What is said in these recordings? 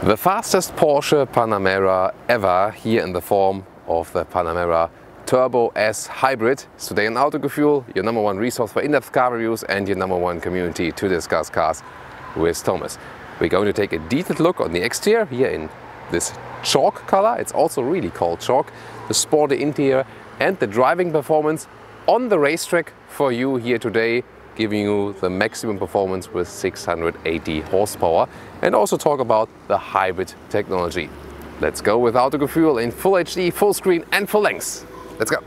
The fastest Porsche Panamera ever, here in the form of the Panamera Turbo S Hybrid, is today on Autogefühl, your #1 resource for in-depth car reviews and your #1 community to discuss cars with Thomas. We're going to take a detailed look on the exterior here in this chalk color. It's also really called chalk, the sporty interior and the driving performance on the racetrack for you here today, giving you the maximum performance with 680 horsepower, and also talk about the hybrid technology. Let's go with Autogefühl in full HD, full screen and full length. Let's go.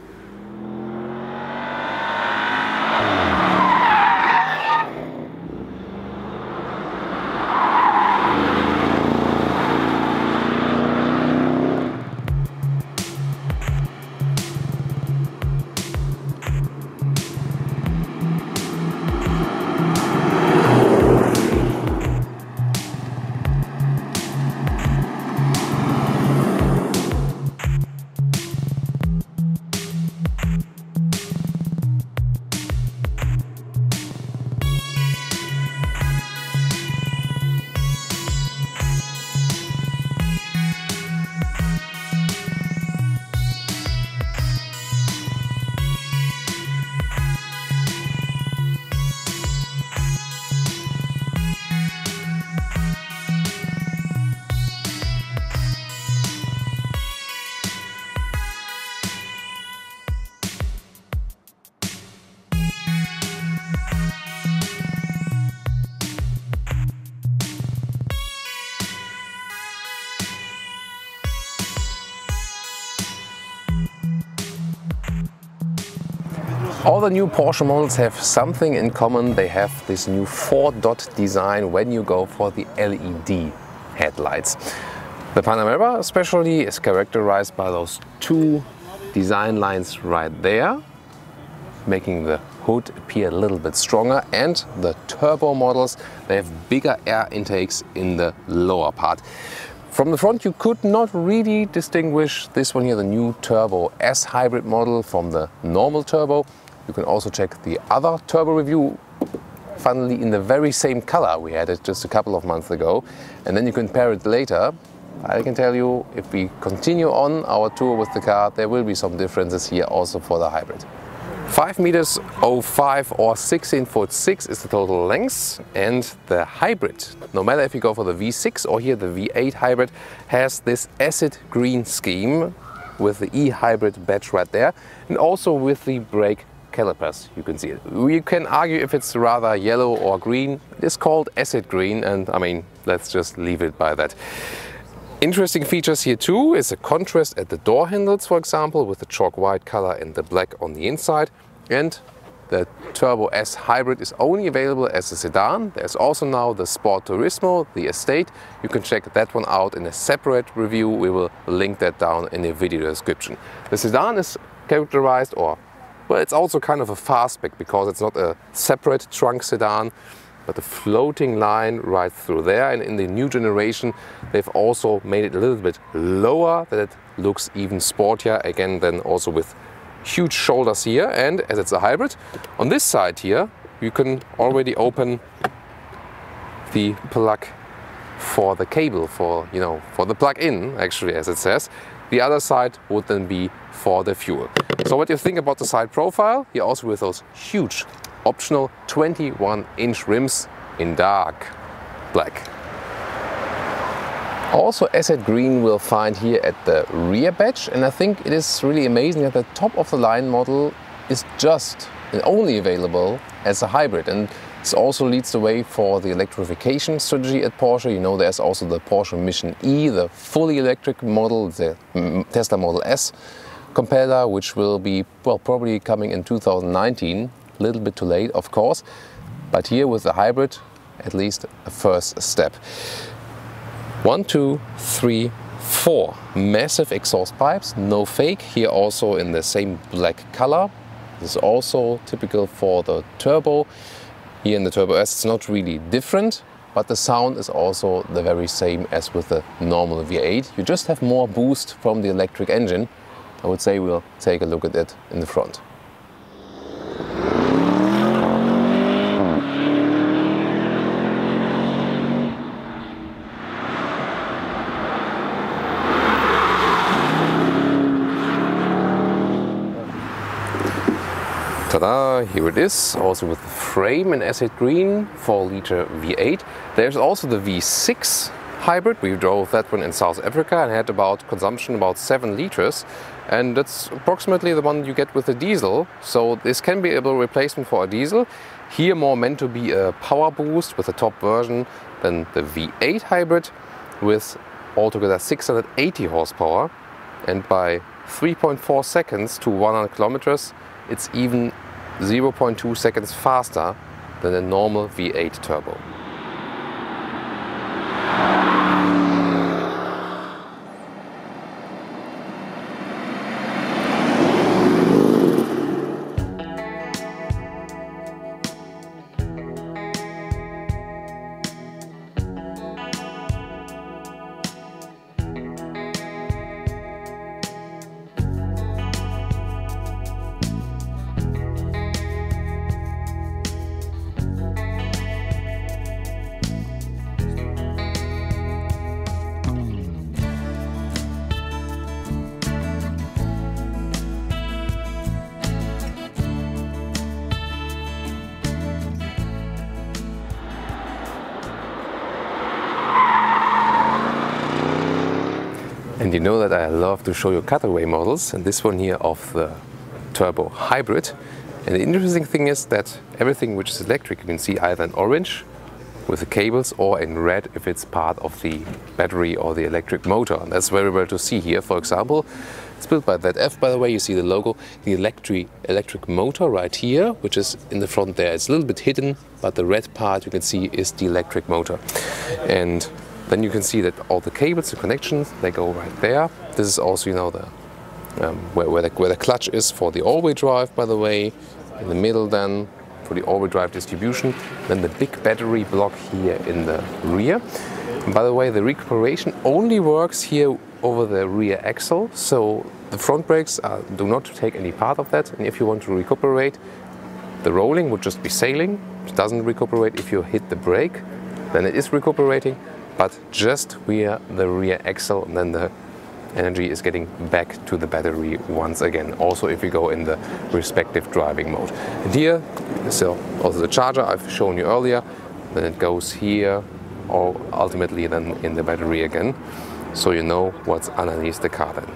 All the new Porsche models have something in common. They have this new 4-dot design when you go for the LED headlights. The Panamera especially is characterized by those two design lines right there, making the hood appear a little bit stronger, and the turbo models, they have bigger air intakes in the lower part. From the front you could not really distinguish this one here, the new Turbo S hybrid model, from the normal turbo. You can also check the other turbo review, funnily in the very same color. We had it just a couple of months ago, and then you compare it later. I can tell you, if we continue on our tour with the car, there will be some differences here also for the hybrid. 5 meters 05 or 16'6" is the total length, and the hybrid, no matter if you go for the V6 or here the V8 hybrid, has this acid green scheme with the E-hybrid badge right there, and also with the brake calipers. You can see it. We can argue if it's rather yellow or green. It is called acid green, and I mean, let's just leave it by that. Interesting features here too is a contrast at the door handles, for example, with the chalk white color and the black on the inside. And the Turbo S Hybrid is only available as a sedan. There's also now the Sport Turismo, the Estate. You can check that one out in a separate review. We will link that down in the video description. The sedan is characterized, or well, it's also kind of a fastback because it's not a separate trunk sedan, but a floating line right through there. And in the new generation, they've also made it a little bit lower, that it looks even sportier, again, then also with huge shoulders here. And as it's a hybrid, on this side here, you can already open the plug for the cable, for, you know, for the plug-in, actually, as it says. The other side would then be for the fuel. So what do you think about the side profile? Here also with those huge optional 21-inch rims in dark black. Also acid green we'll find here at the rear badge, and I think it is really amazing that the top of the line model is just and only available as a hybrid, and this also leads the way for the electrification strategy at Porsche. You know, there's also the Porsche Mission E, the fully electric model, the Tesla Model S competitor, which will be, well, probably coming in 2019. A little bit too late, of course, but here with the hybrid, at least a first step. 1, 2, 3, 4 massive exhaust pipes, no fake, here also in the same black color. This is also typical for the turbo. Here in the Turbo S it's not really different, but the sound is also the very same as with the normal V8. You just have more boost from the electric engine. I would say we'll take a look at it in the front. here it is, also with the frame in acid green, 4-liter V8. There's also the V6 hybrid. We drove that one in South Africa and had consumption about 7 liters. And that's approximately the one you get with the diesel. So this can be a replacement for a diesel. Here more meant to be a power boost with a top version than the V8 hybrid with altogether 680 horsepower. And by 3.4 seconds to 100 kilometers, it's even 0.2 seconds faster than a normal V8 turbo. And you know that I love to show you cutaway models, and this one here of the turbo hybrid. And the interesting thing is that everything which is electric you can see either in orange with the cables or in red if it's part of the battery or the electric motor. And that's very well to see here. For example, it's built by ZF, by the way. You see the logo, the electric motor right here, which is in the front there. It's a little bit hidden, but the red part you can see is the electric motor. And then you can see that all the cables, the connections, they go right there. This is also, you know, the where the clutch is for the all-wheel drive, by the way. In the middle then for the all-wheel drive distribution. Then the big battery block here in the rear. And by the way, the recuperation only works here over the rear axle. So the front brakes do not take any part of that. And if you want to recuperate, the rolling would just be sailing. It doesn't recuperate. If you hit the brake, then it is recuperating. But just via the rear axle, and then the energy is getting back to the battery once again. Also if you go in the respective driving mode. And here is also the charger I've shown you earlier. Then it goes here, or ultimately then in the battery again. So you know what's underneath the car then.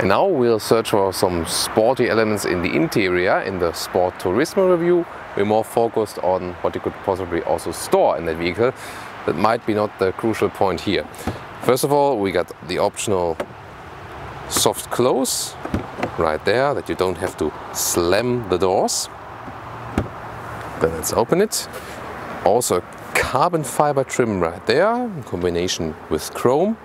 Now we'll search for some sporty elements in the interior. In the Sport Turismo review, we're more focused on what you could possibly also store in that vehicle. That might be not the crucial point here. First of all, we got the optional soft close right there, that you don't have to slam the doors. Then let's open it. Also carbon fiber trim right there, in combination with chrome.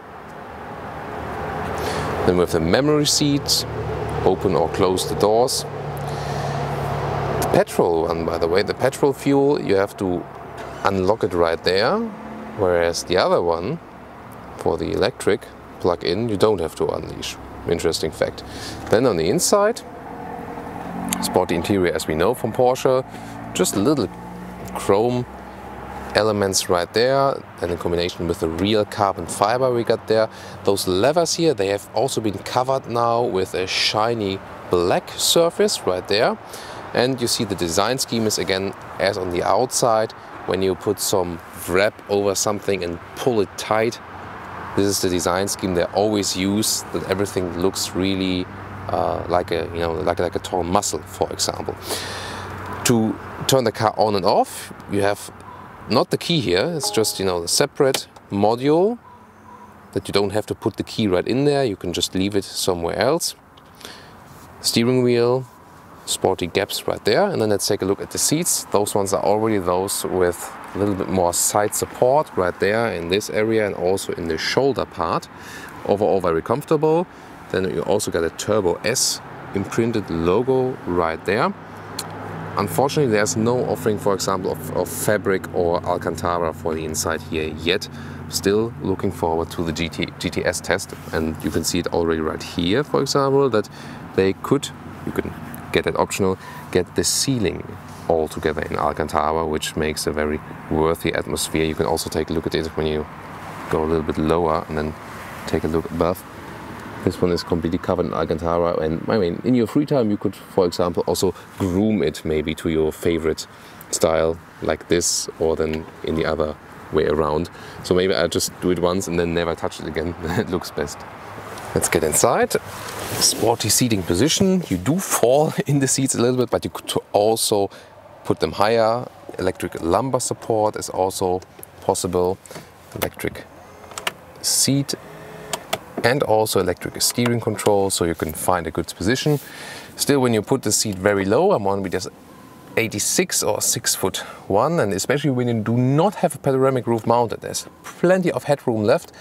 Then with the memory seats, open or close the doors. The petrol one, by the way, the petrol fuel, you have to unlock it right there, whereas the other one, for the electric plug-in, you don't have to unleash. Interesting fact. Then on the inside, sporty interior as we know from Porsche, just a little chrome elements right there, and in combination with the real carbon fiber we got there. Those levers here, they have also been covered now with a shiny black surface right there. And you see the design scheme is again as on the outside. When you put some wrap over something and pull it tight, This is the design scheme they always use, that everything looks really like a tall muscle, for example. To turn the car on and off, you have not the key here, it's just the separate module that you don't have to put the key right in there, you can just leave it somewhere else. Steering wheel, sporty gaps right there, and then let's take a look at the seats. Those ones are already those with a little bit more side support right there in this area and also in the shoulder part. Overall very comfortable. Then you also got a Turbo S imprinted logo right there. Unfortunately, there's no offering, for example, of fabric or Alcantara for the inside here yet. Still looking forward to the GTS test, and you can see it already right here, for example, that you can get it optional, get the ceiling all together in Alcantara, which makes a very worthy atmosphere. You can also take a look at it when you go a little bit lower and then take a look above. This one is completely covered in Alcantara, and I mean, in your free time you could, for example, also groom it maybe to your favorite style, like this, or then in the other way around. So maybe I'll just do it once and then never touch it again. It looks best. Let's get inside. Sporty seating position. You do fall in the seats a little bit, but you could also put them higher. Electric lumbar support is also possible. Electric seat and also electric steering control, so you can find a good position. Still, when you put the seat very low, I'm on just 86 or 6'1", and especially when you do not have a panoramic roof mounted, there's plenty of headroom left.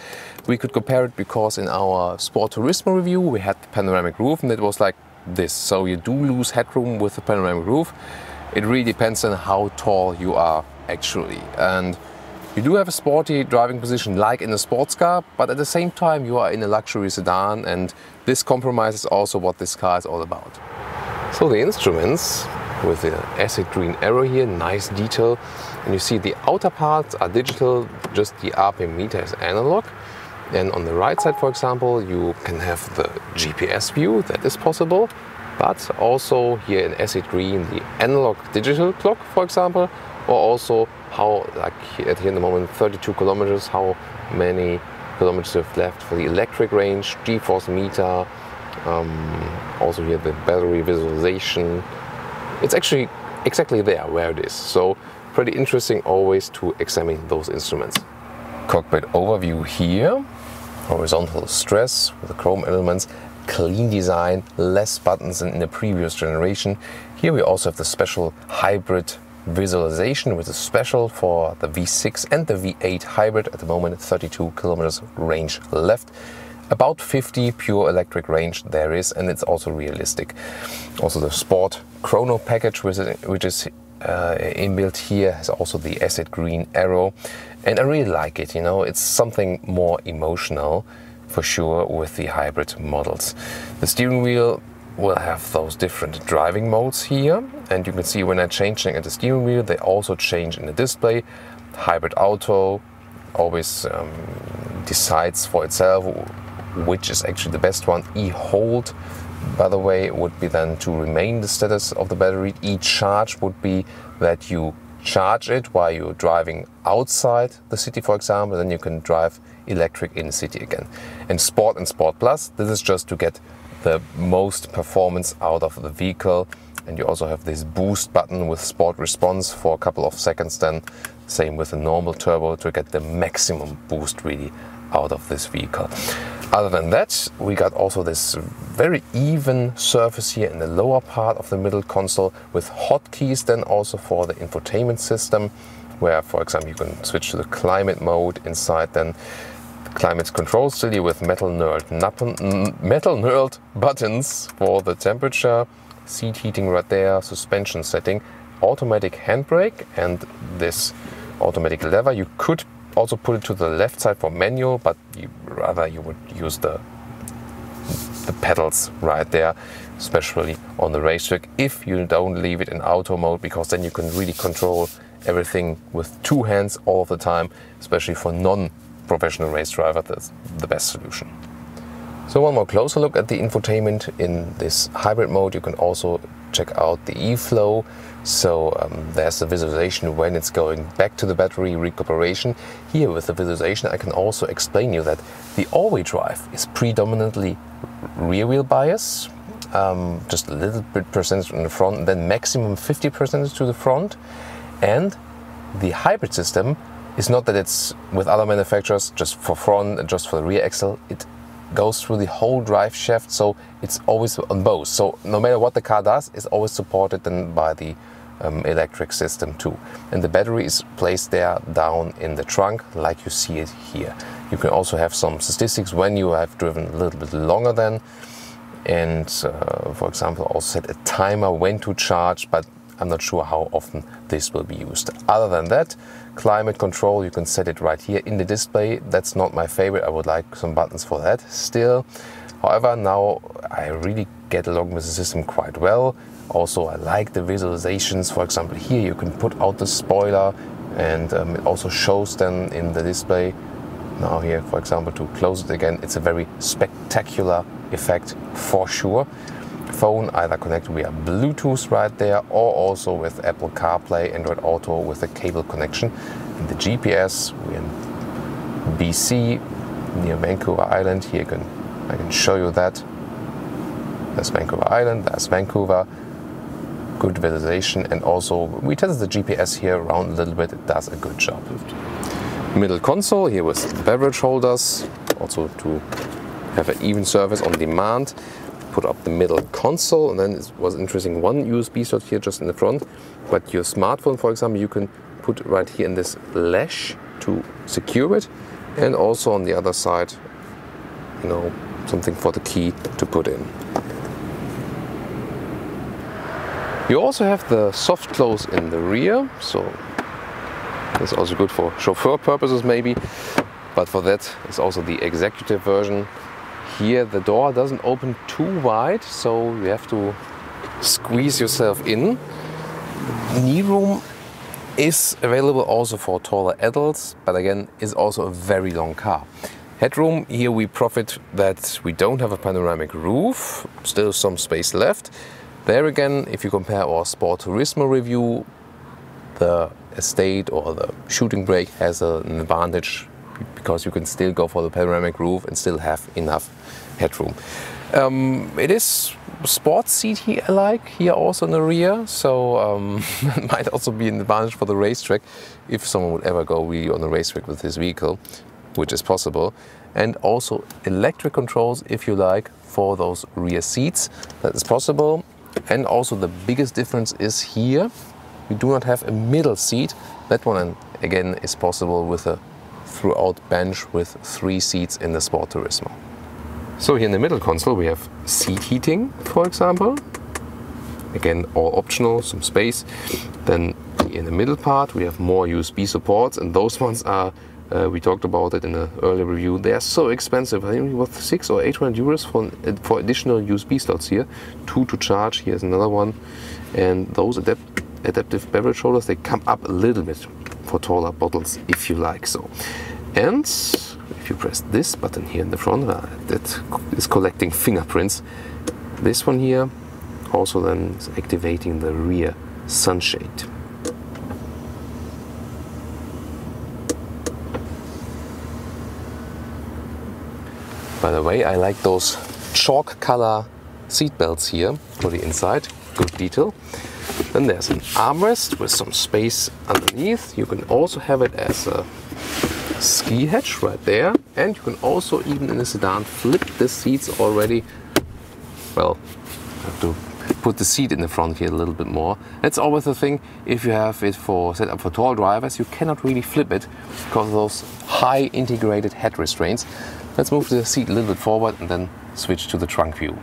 We could compare it because in our Sport Turismo review we had the panoramic roof and it was like this. So you do lose headroom with the panoramic roof. It really depends on how tall you are actually. And you do have a sporty driving position like in a sports car, but at the same time you are in a luxury sedan, and this compromise is also what this car is all about. So the instruments with the acid green arrow here, nice detail. And you see the outer parts are digital, just the RPM meter is analog. And on the right side, for example, you can have the GPS view, that is possible. But also here in acid green, the analog digital clock, for example, or also how, like here in the moment, 32 kilometers, how many kilometers you have left for the electric range, G-force meter, also here the battery visualization. It's actually exactly there where it is. So pretty interesting always to examine those instruments. Cockpit overview here, horizontal stress with the chrome elements, clean design, less buttons than in the previous generation. Here we also have the special hybrid visualization, which is special for the V6 and the V8 hybrid. At the moment 32 kilometers range left. About 50 pure electric range there is, and it's also realistic. Also the Sport Chrono package, which is inbuilt here, has also the acid green arrow, and I really like it. It's something more emotional for sure with the hybrid models. The steering wheel will have those different driving modes here, and you can see when I'm changing at the steering wheel, they also change in the display. Hybrid auto always decides for itself which is actually the best one. E-hold, by the way, would be then to remain the status of the battery. E-charge would be that you charge it while you're driving outside the city, for example, then you can drive electric in the city again. And Sport Plus, this is just to get the most performance out of the vehicle. And you also have this boost button with Sport Response for a couple of seconds, then same with the normal turbo to get the maximum boost really out of this vehicle. Other than that, we got also this very even surface here in the lower part of the middle console with hotkeys, then also for the infotainment system, where, for example, you can switch to the climate mode inside, then the climate control still here with metal knurled buttons for the temperature, seat heating right there, suspension setting, automatic handbrake, and this automatic lever. You could also put it to the left side for manual, but you would use the pedals right there, especially on the racetrack, if you don't leave it in auto mode, because then you can really control everything with two hands all of the time, especially for non-professional race driver. That's the best solution. So one more closer look at the infotainment. In this hybrid mode, you can also check out the e-flow. So there's the visualization when it's going back to the battery recuperation. Here with the visualization I can also explain you that the all-wheel drive is predominantly rear wheel bias, just a little bit percentage in the front, then maximum 50% to the front. And the hybrid system is not that it's with other manufacturers just for front and just for the rear axle. It goes through the whole drive shaft, so it's always on both. So no matter what the car does, it's always supported then by the electric system too. And the battery is placed there down in the trunk like you see it here. You can also have some statistics when you have driven a little bit longer than, and for example also set a timer when to charge, but I'm not sure how often this will be used. Other than that, climate control, you can set it right here in the display. That's not my favorite, I would like some buttons for that still. However, now I really get along with the system quite well. Also, I like the visualizations. For example, here you can put out the spoiler, and it also shows then in the display. Now here, for example, to close it again, it's a very spectacular effect for sure. Phone either connected via Bluetooth right there, or also with Apple CarPlay, Android Auto with a cable connection. And the GPS, we're in BC near Vancouver Island. Here I can show you that. There's Vancouver Island, there's Vancouver. Good visualization, and also we tested the GPS here around a little bit. It does a good job. Middle console here with beverage holders, also to have an even service on demand. Put up the middle console, and then it was interesting, one USB slot here just in the front, but your smartphone, for example, you can put right here in this latch to secure it, and also on the other side, you know, something for the key to put in. You also have the soft close in the rear, so it's also good for chauffeur purposes maybe, but for that it's also the executive version. Here the door doesn't open too wide, so you have to squeeze yourself in. Knee room is available also for taller adults, but again is also a very long car. Headroom, here we profit that we don't have a panoramic roof, still some space left. There again, if you compare our Sport Turismo review, the Estate or the Shooting Brake has an advantage because you can still go for the panoramic roof and still have enough headroom. It is a sports seat here, like here also in the rear, so it might also be an advantage for the racetrack if someone would ever go really on the racetrack with this vehicle, which is possible. And also electric controls, if you like, for those rear seats, that is possible. And also the biggest difference is here, we do not have a middle seat. That one again is possible with a throughout bench with 3 seats in the Sport Turismo. So here in the middle console we have seat heating, for example. Again, all optional, some space. Then in the middle part we have more USB supports, and those ones are, we talked about it in an earlier review, they are so expensive. I think it was 600 or 800 euros for additional USB slots here. 2 to charge, here's another one. And those adaptive beverage holders, they come up a little bit for taller bottles if you like so. And if you press this button here in the front, that is collecting fingerprints. This one here also then is activating the rear sunshade. By the way, I like those chalk color seat belts here for the inside, good detail. Then there's an armrest with some space underneath. You can also have it as a ski hatch right there, and you can also, even in a sedan, flip the seats already. Well, I have to put the seat in the front here a little bit more. That's always the thing, if you have it set up for tall drivers, you cannot really flip it because of those high integrated head restraints. Let's move the seat a little bit forward and then switch to the trunk view.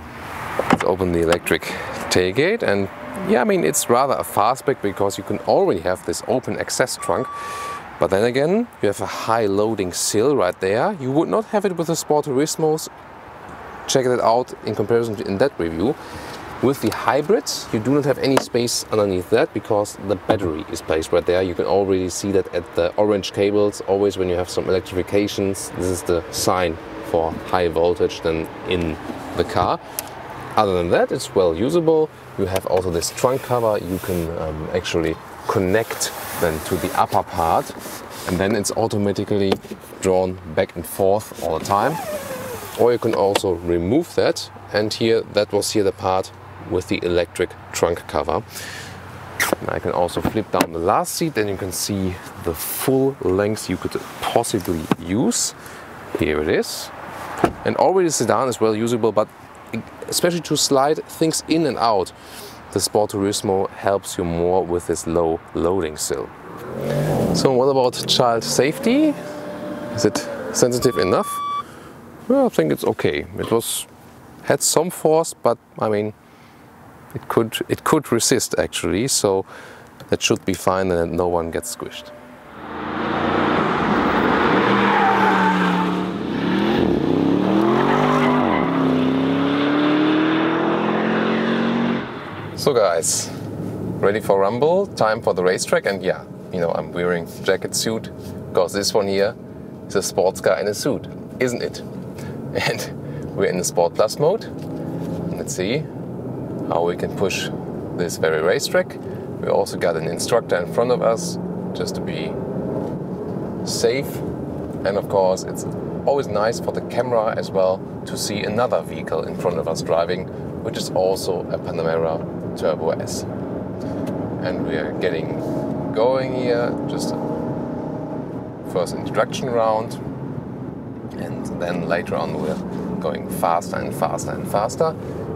Let's open the electric tailgate, and yeah, I mean, it's rather a fastback because you can already have this open access trunk. But then again, you have a high loading sill right there. You would not have it with the Sport Turismos. Check it out in comparison to in that review. With the hybrids, you do not have any space underneath that because the battery is placed right there. You can already see that at the orange cables. Always when you have some electrifications, this is the sign for high voltage then in the car. Other than that, it's well usable. You have also this trunk cover. You can actually connect then to the upper part, and then it's automatically drawn back and forth all the time. Or you can also remove that, and here, that was here the part with the electric trunk cover. And I can also flip down the last seat, and you can see the full length you could possibly use. Here it is. And already the sedan is well usable, but especially to slide things in and out, the Sport Turismo helps you more with this low loading sill. So what about child safety? Is it sensitive enough? Well, I think it's okay. Had some force, but I mean, it could resist actually, so that should be fine and no one gets squished. So guys, ready for rumble, time for the racetrack, and yeah, you know, I'm wearing jacket suit because this one here is a sports car in a suit, isn't it? And we're in the Sport Plus mode. Let's see how we can push this very racetrack. We also got an instructor in front of us just to be safe, and of course it's always nice for the camera as well to see another vehicle in front of us driving, which is also a Panamera Turbo S. And we are getting going here, just a first introduction round, and then later on we're going faster and faster and faster.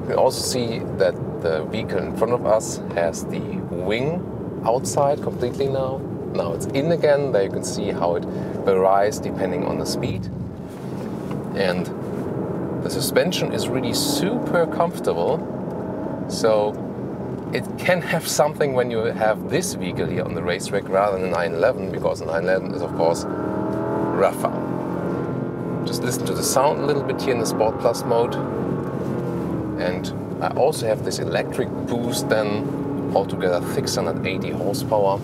We also see that the vehicle in front of us has the wing outside completely now. Now it's in again. There you can see how it varies depending on the speed. And the suspension is really super comfortable. So it can have something when you have this vehicle here on the racetrack rather than a 911, because the 911 is of course rougher. Just listen to the sound a little bit here in the Sport Plus mode. And I also have this electric boost, then altogether 680 horsepower.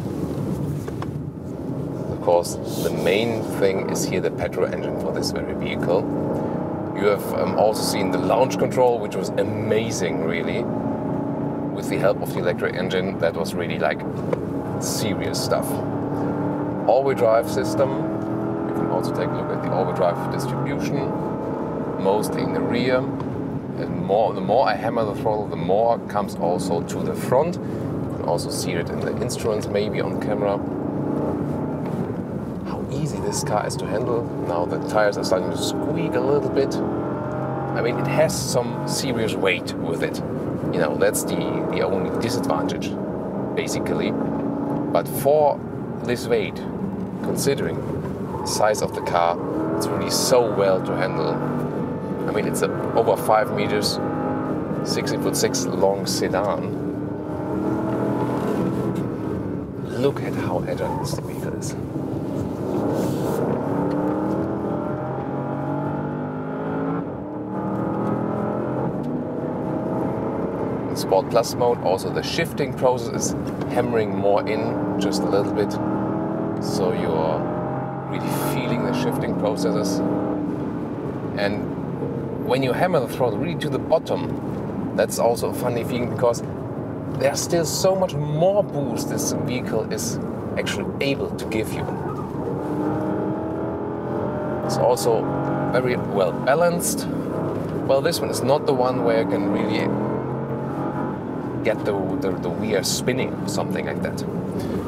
Of course, the main thing is here the petrol engine for this very vehicle. You have also seen the launch control, which was amazing really. With the help of the electric engine, that was really like serious stuff. All-wheel drive system. You can also take a look at the all-wheel drive distribution, mostly in the rear. And the more I hammer the throttle, the more comes also to the front. You can also see it in the instruments, maybe on camera. How easy this car is to handle. Now the tires are starting to squeak a little bit. I mean, it has some serious weight with it. You know, that's the only disadvantage, basically. But for this weight, considering the size of the car, it's really so well to handle. I mean, it's a over 5 meters, 60'6" long sedan. Look at how agile this vehicle is. In Sport Plus mode, also the shifting process is hammering more in just a little bit, so you're really feeling the shifting processes. And when you hammer the throttle really to the bottom, that's also a funny feeling, because there's still so much more boost this vehicle is actually able to give you. It's also very well balanced. Well, this one is not the one where you can really get the wheel spinning or something like that.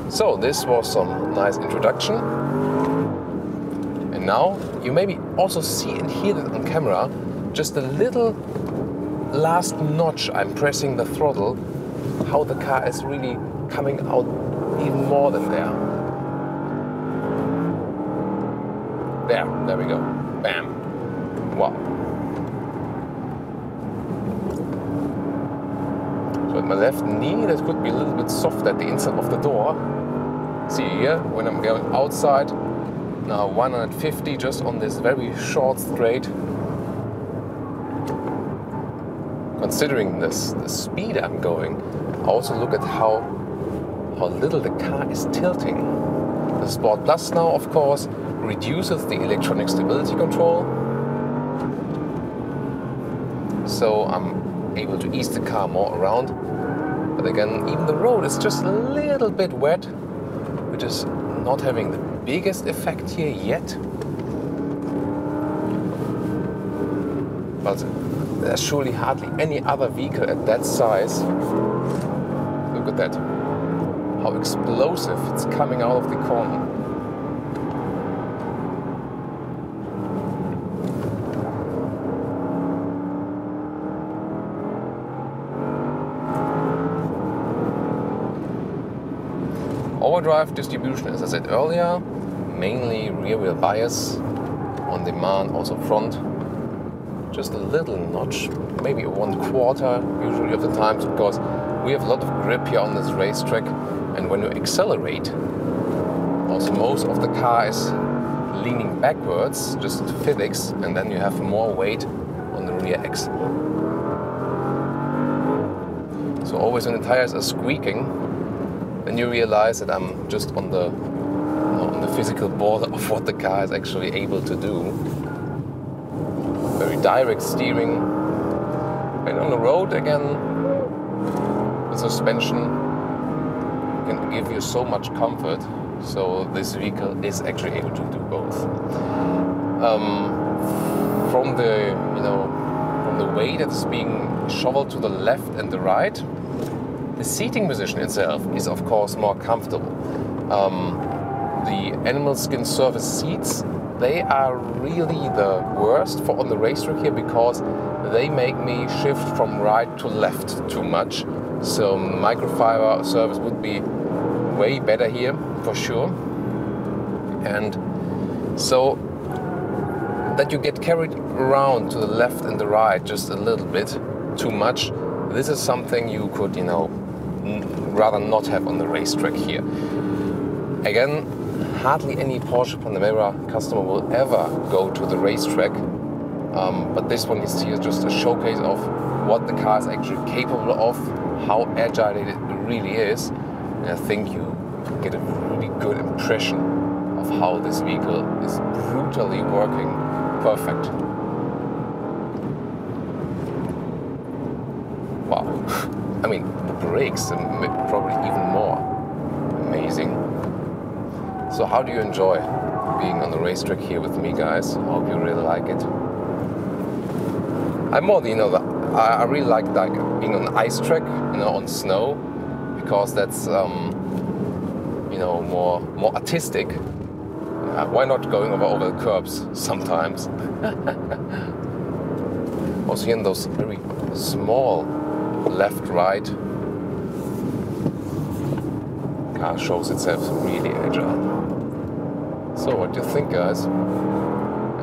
So this was some nice introduction. And now you maybe also see and hear that on camera, just a little last notch I'm pressing the throttle, how the car is really coming out even more than there. There we go. Bam. Wow. So at my left knee, that could be a little bit soft at the inside of the door. See here, when I'm going outside, now 150 just on this very short straight. Considering the speed I'm going, also look at how little the car is tilting. The Sport Plus now, of course, reduces the electronic stability control. So I'm able to ease the car more around. But again, even the road is just a little bit wet, which is not having the biggest effect here yet. But there's surely hardly any other vehicle at that size. Look at that. How explosive it's coming out of the corner. Overdrive distribution, as I said earlier, mainly rear wheel bias, on demand, also front. Just a little notch, maybe 1/4 usually of the times, because we have a lot of grip here on this racetrack, and when you accelerate, also most of the car is leaning backwards, just physics, and then you have more weight on the rear axle. So always when the tires are squeaking, then you realize that I'm just on the physical border of what the car is actually able to do. Very direct steering. And on the road again, the suspension can give you so much comfort. So this vehicle is actually able to do both. From the way that is being shoveled to the left and the right, the seating position itself is of course more comfortable. The animal skin surface seats, they are really the worst for on the racetrack here, because they make me shift from right to left too much. So microfiber surface would be way better here for sure. And so that you get carried around to the left and the right just a little bit too much, this is something you could, rather not have on the racetrack here. Again, hardly any Porsche Panamera customer will ever go to the racetrack, but this one is here just a showcase of what the car is actually capable of, how agile it really is, and I think you get a really good impression of how this vehicle is brutally working perfect. Wow. I mean, the brakes are probably even more amazing. So how do you enjoy being on the racetrack here with me, guys? I hope you really like it. I'm more, I really like being on ice track, on snow, because that's, more artistic. Why not going over the curbs sometimes? Also here in those very small left-right, car shows itself really agile. So what do you think, guys?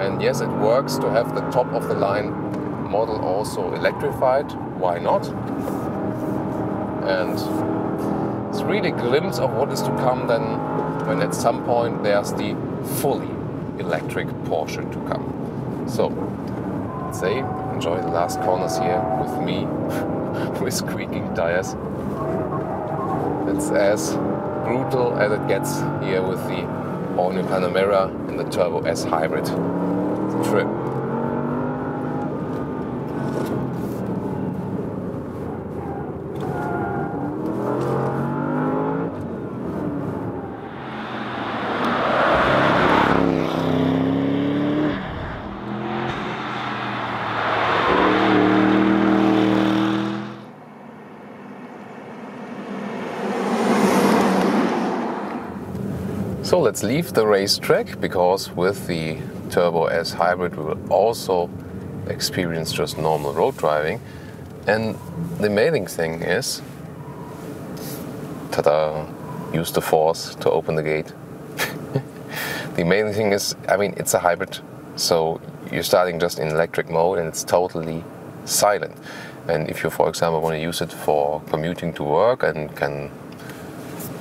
And yes, it works to have the top of the line model also electrified. Why not? And it's really a glimpse of what is to come then, when at some point there's the fully electric Porsche to come. So let's say enjoy the last corners here with me with squeaking tires. It's as brutal as it gets here with the all-new Panamera and the Turbo S hybrid trim. So let's leave the racetrack, because with the Turbo S hybrid we will also experience just normal road driving. And the amazing thing is, ta-da, use the force to open the gate. The amazing thing is, it's a hybrid, so you're starting just in electric mode and it's totally silent. And if you, for example, want to use it for commuting to work and can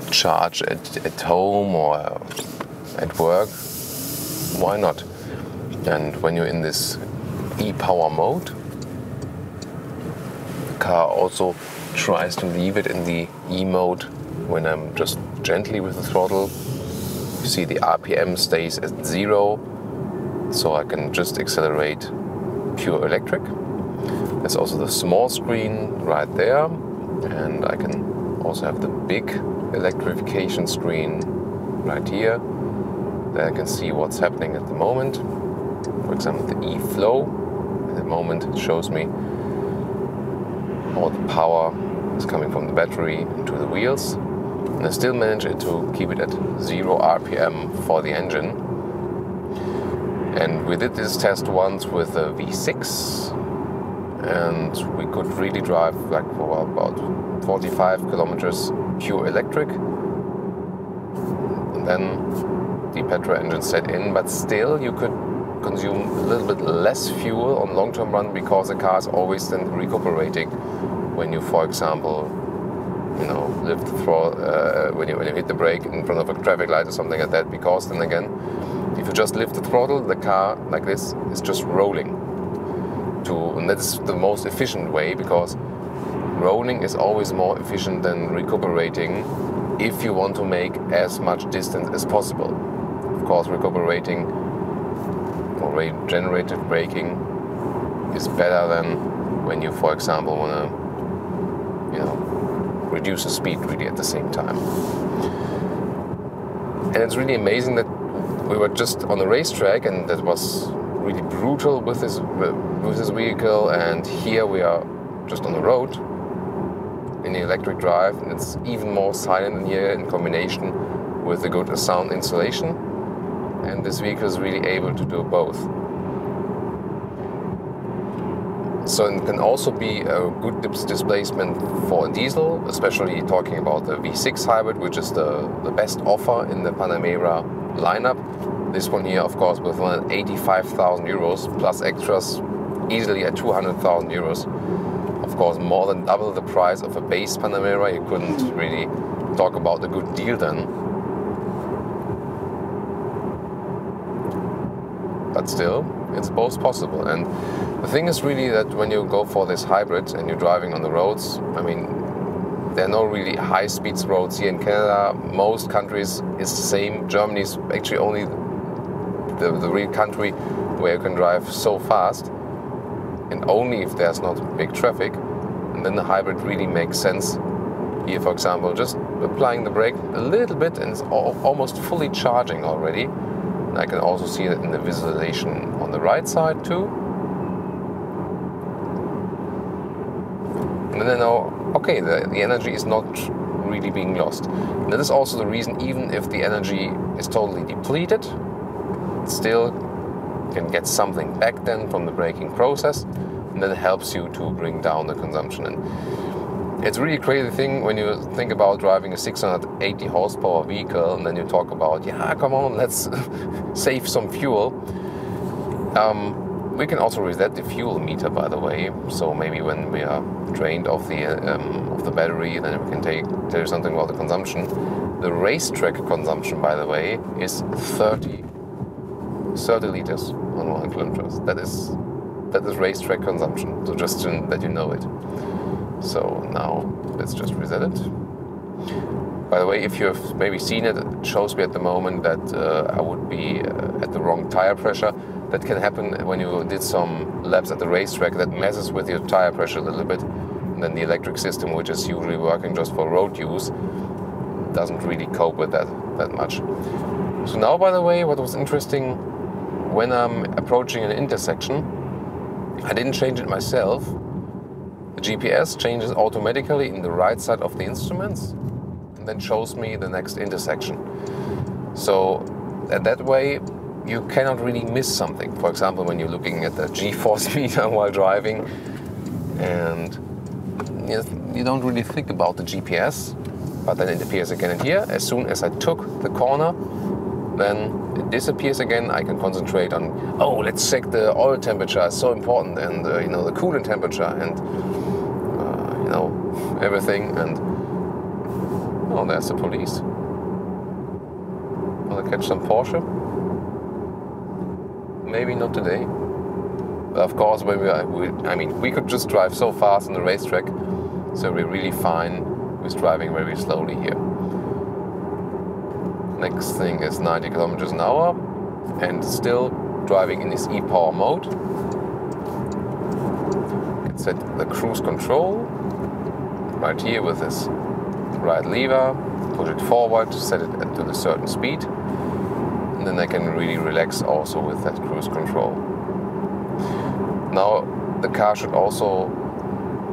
charge at home or at work, why not? And when you're in this e-power mode, the car also tries to leave it in the e-mode when I'm just gently with the throttle. You see the RPM stays at 0, so I can just accelerate pure electric. There's also the small screen right there, and I can also have the big electrification screen right here. There I can see what's happening at the moment. For example, the E-flow. At the moment it shows me all the power is coming from the battery into the wheels. And I still managed to keep it at 0 RPM for the engine. And we did this test once with a V6, and we could really drive like for about 45 kilometers pure electric. And then the petrol engine set in, but still you could consume a little bit less fuel on long-term run because the car is always then recuperating when you, for example, lift the throttle, when you hit the brake in front of a traffic light or something like that, because then again, if you just lift the throttle, the car like this is just rolling. And that's the most efficient way, because rolling is always more efficient than recuperating if you want to make as much distance as possible. Of course, recuperating or regenerative braking is better than when you, for example, want to reduce the speed really at the same time. And it's really amazing that we were just on the racetrack, and that was really brutal with this vehicle, and here we are just on the road in the electric drive, and it's even more silent in here in combination with the good sound insulation, and this vehicle is really able to do both. So it can also be a good displacement for a diesel, especially talking about the V6 hybrid, which is the best offer in the Panamera lineup. This one here, of course, with 185,000 euros plus extras, easily at 200,000 euros. Of course, more than double the price of a base Panamera. You couldn't really talk about a good deal then. But still, it's both possible. And the thing is really that when you go for this hybrid and you're driving on the roads, I mean, there are no really high speeds roads here in Canada. Most countries is the same. Germany is actually only the real country where you can drive so fast, and only if there's not big traffic. And then the hybrid really makes sense. Here, for example, just applying the brake a little bit and it's almost fully charging already. And I can also see that in the visualization on the right side too. And then I know, okay, the energy is not really being lost. And that is also the reason, even if the energy is totally depleted, it still can get something back then from the braking process, and that helps you to bring down the consumption. And it's really a crazy thing when you think about driving a 680 horsepower vehicle, and then you talk about, yeah, come on, let's save some fuel. We can also reset the fuel meter, by the way. So maybe when we are drained of the battery, then we can tell you something about the consumption. The racetrack consumption, by the way, is 30 liters on 1 kilometer. That is racetrack consumption. So just that you know it. So now let's just reset it. By the way, if you have maybe seen it, it shows me at the moment that I would be at the wrong tire pressure. That can happen when you did some laps at the racetrack. That messes with your tire pressure a little bit. And then the electric system, which is usually working just for road use, doesn't really cope with that much. So now, by the way, what was interesting, when I'm approaching an intersection, I didn't change it myself. The GPS changes automatically in the right side of the instruments and then shows me the next intersection. So that way you cannot really miss something. For example, when you're looking at the G-force meter while driving, and you don't really think about the GPS, but then it appears again here. As soon as I took the corner, then it disappears again. I can concentrate on, oh, let's check the oil temperature, it's so important, and the coolant temperature, and everything. And oh, there's the police. Wanna catch some Porsche? Maybe not today. But of course, when we could just drive so fast on the racetrack, so we're really fine with driving very slowly here. Next thing is 90 kilometers an hour, and still driving in this e-power mode. You can set the cruise control right here with this right lever, push it forward, set it to a certain speed, and then I can really relax also with that cruise control. Now the car should also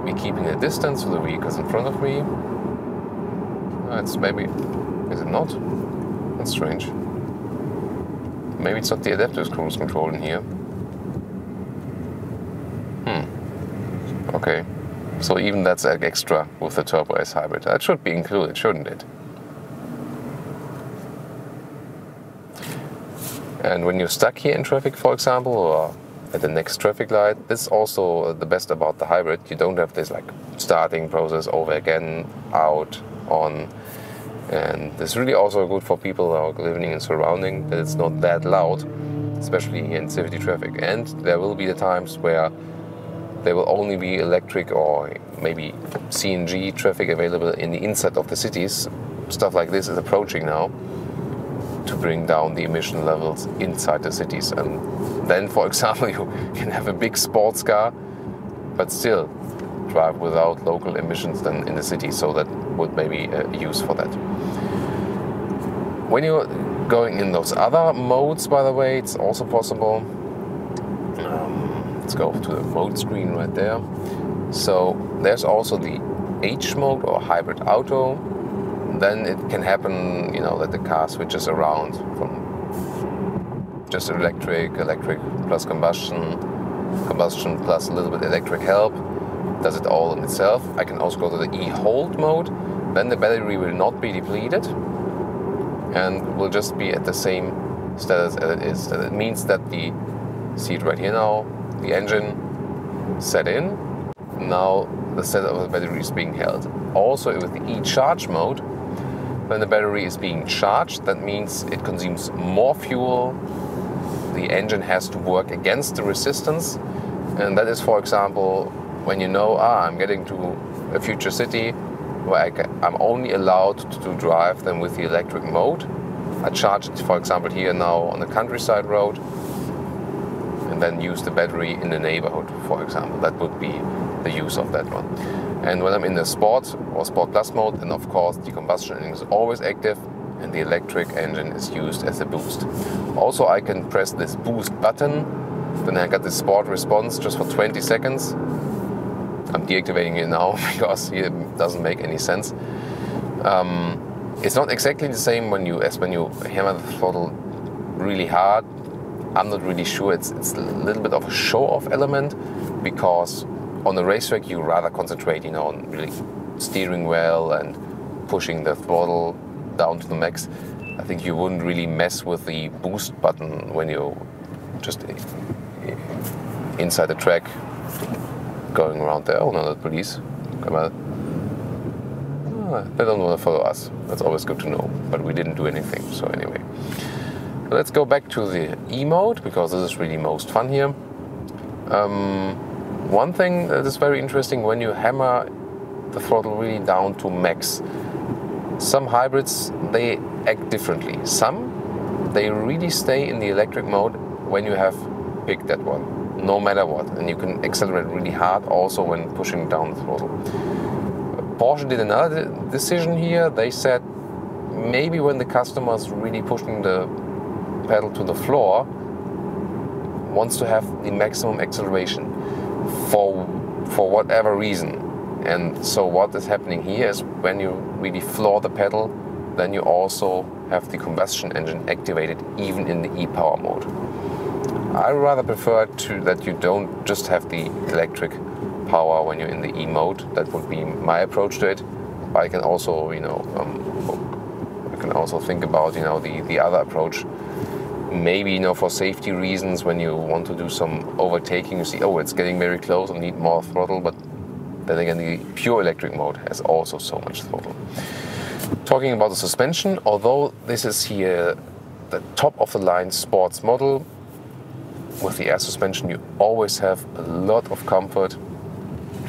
be keeping a distance to the vehicles in front of me. It's maybe, is it not? That's strange. Maybe it's not the adaptive cruise control in here. Okay, so even that's extra with the Turbo S hybrid. That should be included, shouldn't it? And when you're stuck here in traffic, for example, or at the next traffic light, this is also the best about the hybrid. You don't have this like starting process over again, out, on. And this is really also good for people who are living in surrounding, that it's not that loud, especially here in city traffic. And there will be the times where there will only be electric or maybe CNG traffic available in the inside of the cities. Stuff like this is approaching now to bring down the emission levels inside the cities. And then, for example, you can have a big sports car, but still drive without local emissions then in the city. So that would maybe use for that. When you're going in those other modes, by the way, it's also possible. Let's go to the mode screen right there. So there's also the H mode or hybrid auto. Then it can happen, that the car switches around from just electric plus combustion plus a little bit electric help. Does it all in itself. I can also go to the E-Hold mode. Then the battery will not be depleted and will just be at the same status as it is. That it means that see it right here now, the engine set in. Now the status of the battery is being held. Also with the E-Charge mode, when the battery is being charged, that means it consumes more fuel. The engine has to work against the resistance. And that is, for example, when I'm getting to a future city where I'm only allowed to drive them with the electric mode. I charge it, for example, here now on the countryside road, and then use the battery in the neighborhood, for example. That would be the use of that one. And when I'm in the Sport or Sport Plus mode, then of course the combustion engine is always active and the electric engine is used as a boost. Also, I can press this boost button, then I got the Sport response just for 20 seconds. I'm deactivating it now because it doesn't make any sense. It's not exactly the same when you hammer the throttle really hard. I'm not really sure. It's a little bit of a show-off element, because on the racetrack you rather concentrate, on really steering well and pushing the throttle down to the max. I think you wouldn't really mess with the boost button when you're just inside the track going around there. Oh no, the police. Come on. They don't want to follow us. That's always good to know. But we didn't do anything. So anyway, let's go back to the E mode, because this is really most fun here. One thing that is very interesting, when you hammer the throttle really down to max, some hybrids, they act differently. Some, they really stay in the electric mode when you have picked that one, no matter what. And you can accelerate really hard also when pushing down the throttle. Porsche did another decision here. They said maybe when the customer's really pushing the pedal to the floor, wants to have the maximum acceleration for whatever reason. And so what is happening here is when you really floor the pedal, then you also have the combustion engine activated even in the e-power mode. I rather prefer that you don't just have the electric power when you're in the E mode. That would be my approach to it. But I can also, think about, the other approach. Maybe, for safety reasons, when you want to do some overtaking, you see, oh, it's getting very close, I need more throttle. But then again, the pure electric mode has also so much throttle. Talking about the suspension, although this is here the top of the line sports model, with the air suspension you always have a lot of comfort,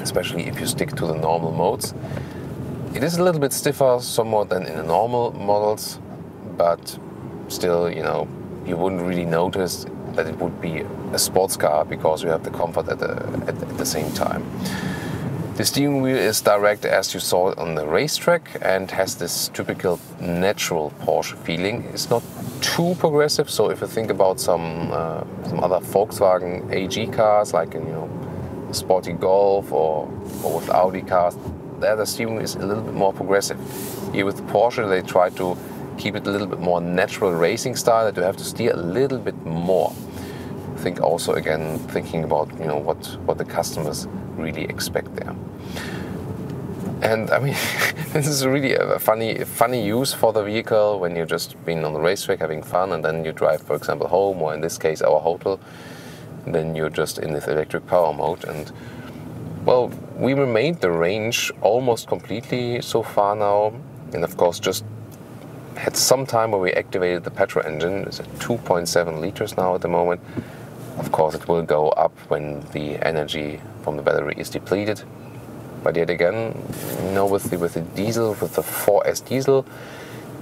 especially if you stick to the normal modes. It is a little bit stiffer somewhat than in the normal models, but still, you wouldn't really notice that it would be a sports car because you have the comfort at the same time. The steering wheel is direct as you saw it on the Racetrack and has this typical natural Porsche feeling. It's not too progressive, so if you think about some other Volkswagen AG cars like Sporty Golf or with Audi cars, there the steering wheel is a little bit more progressive. Here with Porsche they try to keep it a little bit more natural racing style, that you have to steer a little bit more. I think also again thinking about what the customers really expect there. And I mean this is really a funny use for the vehicle when you've just been on the racetrack having fun and then you drive, for example, home, or in this case our hotel, then you're just in this electric power mode. And well, we remained the range almost completely so far now, and of course just had some time where we activated the petrol engine. It's at 2.7 liters now at the moment. Of course it will go up when the energy from the battery is depleted. But yet again, with the diesel, with the 4S diesel,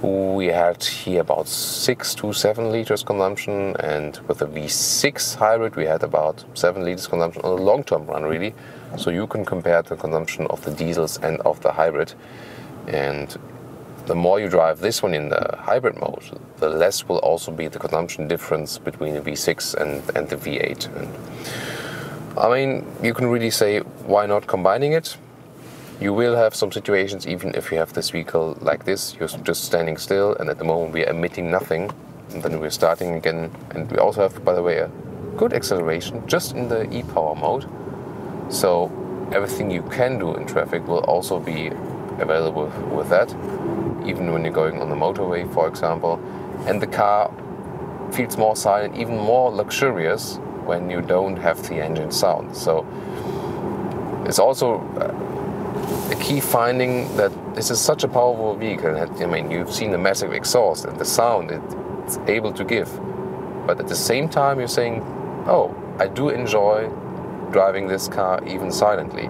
we had here about 6 to 7 liters consumption, and with the V6 hybrid we had about 7 liters consumption on a long-term run really. So you can compare the consumption of the diesels and of the hybrid, and the more you drive this one in the hybrid mode, the less will also be the consumption difference between the V6 and the V8. And I mean, you can really say, why not combining it? You will have some situations, even if you have this vehicle like this, you're just standing still, and at the moment we are emitting nothing, and then we're starting again. And we also have, by the way, a good acceleration just in the e-power mode. So everything you can do in traffic will also be available with that, even when you're going on the motorway, for example. And the car feels more silent, even more luxurious when you don't have the engine sound. So it's also a key finding that this is such a powerful vehicle. I mean, you've seen the massive exhaust and the sound it's able to give, but at the same time you're saying, oh, I do enjoy driving this car even silently.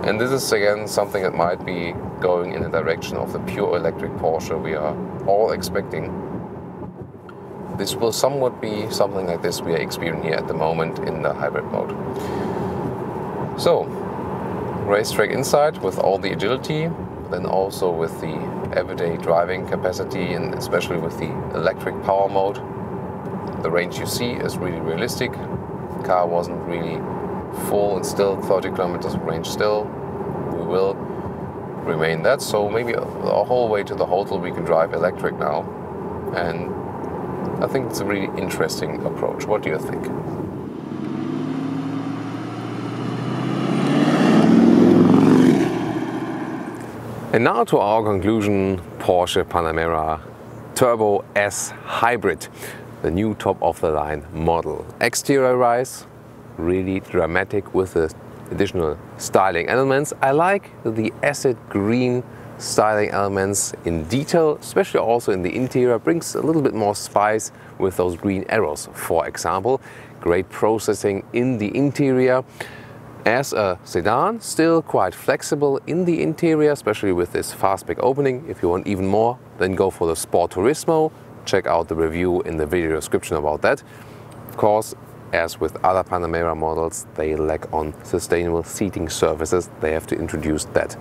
And this is again something that might be going in the direction of the pure electric Porsche we are all expecting. This will somewhat be something like this we are experiencing here at the moment in the hybrid mode. So, Racetrack inside with all the agility, then also with the everyday driving capacity, and especially with the electric power mode. The range you see is really realistic. The car wasn't really full and still 30 kilometers of range still. We will remain that, so maybe a whole way to the hotel we can drive electric now. And I think it's a really interesting approach. What do you think? And now to our conclusion, Porsche Panamera Turbo S Hybrid, the new top-of-the-line model. Exterior-wise, really dramatic with the additional styling elements. I like the acid green styling elements in detail, especially also in the interior. Brings a little bit more spice with those green arrows, for example. Great processing in the interior. As a sedan, still quite flexible in the interior, especially with this fastback opening. If you want even more, then go for the Sport Turismo. Check out the review in the video description about that. Of course, as with other Panamera models, they lack on sustainable seating surfaces. They have to introduce that.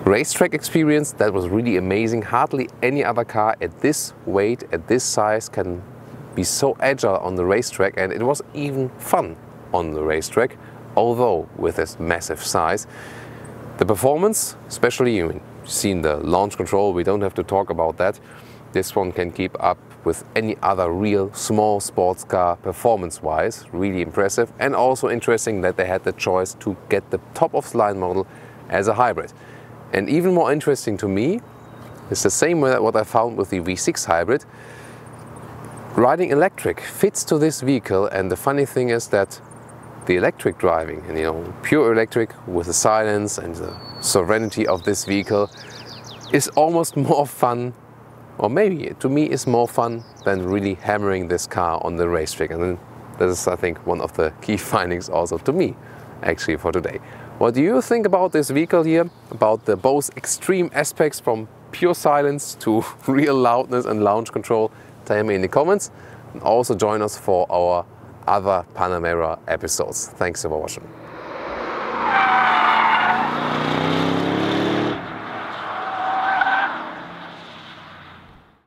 Racetrack experience, that was really amazing. Hardly any other car at this weight, at this size, can be so agile on the racetrack, and it was even fun on the racetrack. Although with this massive size, the performance, especially you've seen the launch control, we don't have to talk about that. This one can keep up with any other real small sports car performance-wise. Really impressive, and also interesting that they had the choice to get the top-of-the-line model as a hybrid. And even more interesting to me is the same way that what I found with the V6 hybrid. Riding electric fits to this vehicle, and the funny thing is that the electric driving, and pure electric with the silence and the serenity of this vehicle is almost more fun, or maybe to me is more fun than really hammering this car on the racetrack. And then that is, I think, one of the key findings also to me actually for today. What do you think about this vehicle here? About the both extreme aspects from pure silence to real loudness and launch control? Tell me in the comments, and also join us for our other Panamera episodes. Thanks for watching.